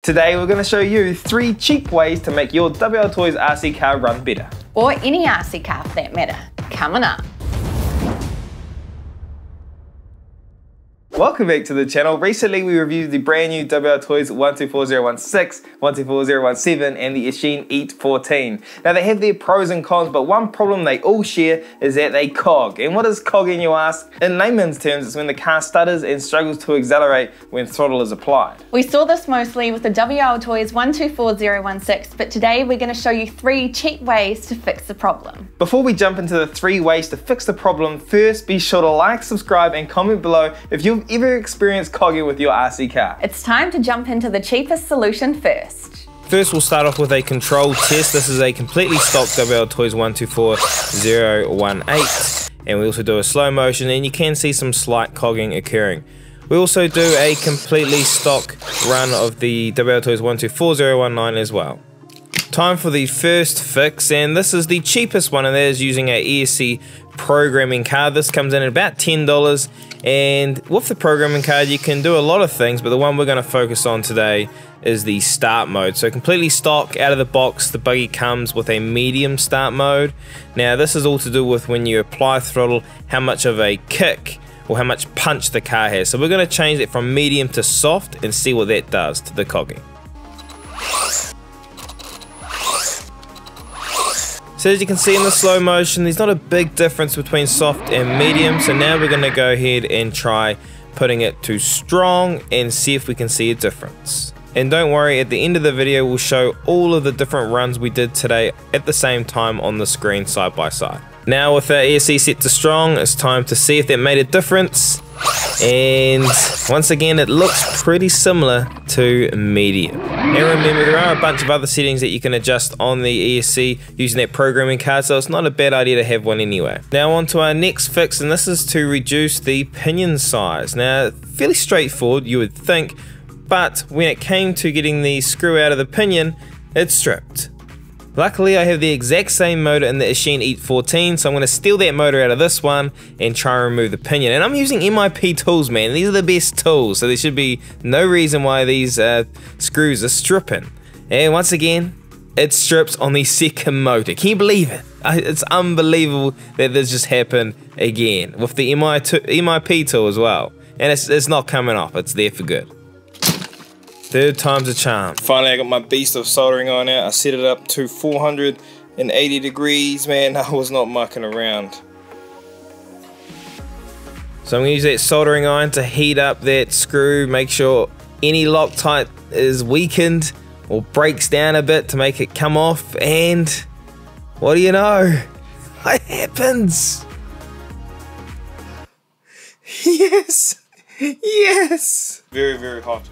Today we're going to show you 3 cheap ways to make your WLtoys RC car run better. Or any RC car for that matter. Coming up. Welcome back to the channel. Recently we reviewed the brand new WLtoys 124016, 124017 and the Eachine EAT14. Now they have their pros and cons, but one problem they all share is that they cog. And what is cogging, you ask? In layman's terms, it's when the car stutters and struggles to accelerate when throttle is applied. We saw this mostly with the WLtoys 124016, but today we're going to show you 3 cheap ways to fix the problem. Before we jump into the 3 ways to fix the problem, first be sure to like, subscribe and comment below if you've ever experienced cogging with your RC car. It's time to jump into the cheapest solution first. First we'll start off with a control test. This is a completely stock WLtoys 124018 and we also do a slow motion and you can see some slight cogging occurring. We also do a completely stock run of the WLtoys 124019 as well. Time for the first fix, and this is the cheapest one, and that is using a Esc Programming Card. This comes in at about $10, and with the programming card you can do a lot of things, but the one we're going to focus on today is the start mode. So completely stock, out of the box, the buggy comes with a medium start mode. Now this is all to do with when you apply throttle, how much of a kick or how much punch the car has. So we're going to change it from medium to soft and see what that does to the cogging. So as you can see in the slow motion, there's not a big difference between soft and medium. So now we're going to go ahead and try putting it to strong and see if we can see a difference. And don't worry, at the end of the video we'll show all of the different runs we did today at the same time on the screen side by side. Now with our Esc set to strong, it's time to see if that made a difference. And once again it looks pretty similar to medium. And remember, there are a bunch of other settings that you can adjust on the Esc using that programming card, so it's not a bad idea to have one anyway. Now on to our next fix, and this is to reduce the pinion size. Now fairly straightforward you would think, but when it came to getting the screw out of the pinion, it stripped. Luckily I have the exact same motor in the Eachine EAT14, so I'm going to steal that motor out of this one and try and remove the pinion. And I'm using MIP tools, man. These are the best tools, so there should be no reason why these screws are stripping. And once again, it strips on the second motor. Can you believe it? It's unbelievable that this just happened again with the MIP tool as well. And it's not coming off, it's there for good. Third time's a charm. Finally I got my beast of soldering iron out. I set it up to 480 degrees, man. I was not mucking around. So I'm going to use that soldering iron to heat up that screw, make sure any Loctite is weakened or breaks down a bit to make it come off, and what do you know? It happens! Yes! Yes! Very, very hot.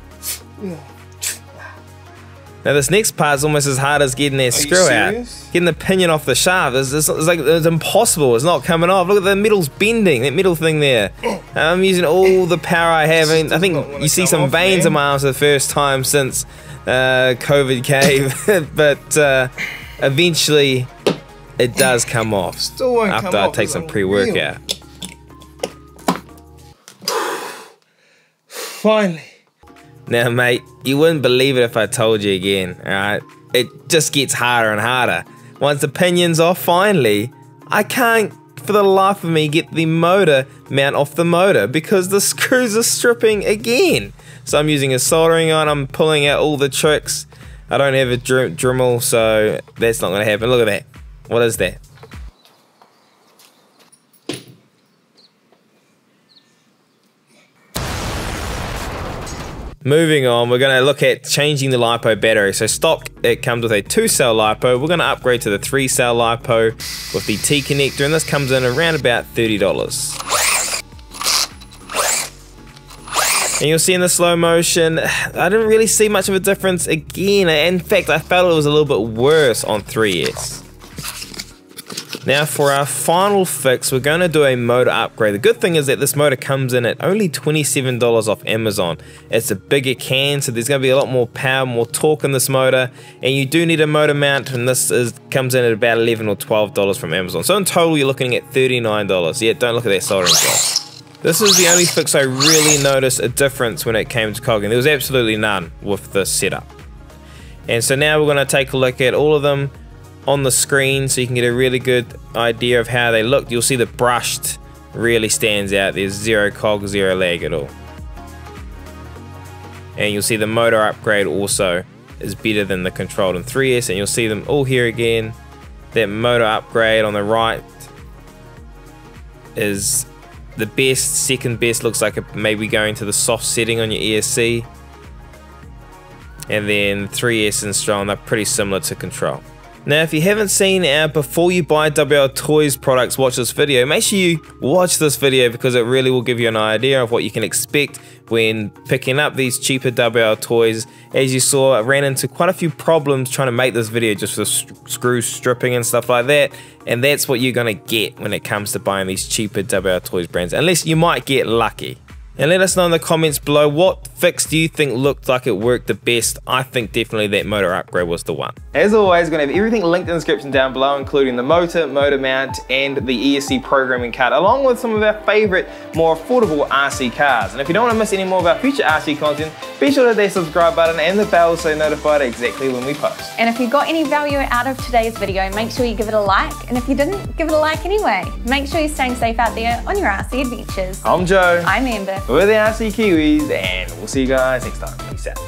Now this next part is almost as hard as getting that screw out. Getting the pinion off the shaft. It's impossible. It's not coming off. Look at the metal's bending. That metal thing there. I'm using all the power I have. And I think you see some veins in my arms for the first time since COVID came. But eventually it does come off. Still won't after come I off. take some pre-workout. Finally. Now mate, you wouldn't believe it if I told you again, alright? It just gets harder and harder. Once the pinion's off finally, I can't for the life of me get the motor mount off the motor because the screws are stripping again. So I'm using a soldering iron, I'm pulling out all the tricks. I don't have a Dremel, so that's not going to happen. Look at that. What is that? Moving on, we're going to look at changing the Lipo battery. So stock, it comes with a 2-cell Lipo. We're going to upgrade to the 3-cell Lipo with the T connector, and this comes in around about $30. And you'll see in the slow motion, I didn't really see much of a difference again. In fact, I felt it was a little bit worse on 3S. Now for our final fix, we're going to do a motor upgrade. The good thing is that this motor comes in at only $27 off Amazon. It's a bigger can, so there's going to be a lot more power, more torque in this motor, and you do need a motor mount, and this comes in at about $11 or $12 from Amazon. So in total you're looking at $39. Yeah, don't look at that soldering job. This is the only fix I really noticed a difference when it came to cogging. There was absolutely none with this setup. And so now we're going to take a look at all of them on the screen so you can get a really good idea of how they look. You'll see the brushed really stands out. There's zero cog, zero lag at all. And you'll see the motor upgrade also is better than the controlled in 3S, and you'll see them all here again. That motor upgrade on the right is the best. Second best looks like it may be going to the soft setting on your ESC. And then 3S and Strong, they're pretty similar to control. Now, if you haven't seen our Before You Buy WLtoys products, watch this video. Make sure you watch this video because it really will give you an idea of what you can expect when picking up these cheaper WLtoys. As you saw, I ran into quite a few problems trying to make this video just with screw stripping and stuff like that. And that's what you're gonna get when it comes to buying these cheaper WLtoys brands, unless you might get lucky. And let us know in the comments below, what fix do you think looked like it worked the best? I think definitely that motor upgrade was the one. As always, going to have everything linked in the description down below, including the motor mount, and the Esc Programming Card, along with some of our favourite, more affordable RC cars. And if you don't want to miss any more of our future RC content, be sure to hit that subscribe button and the bell so you're notified exactly when we post. And if you got any value out of today's video, make sure you give it a like. And if you didn't, give it a like anyway. Make sure you're staying safe out there on your RC adventures. I'm Joe. I'm Amber. We're the RC Kiwis, and we'll see you guys next time. Peace out.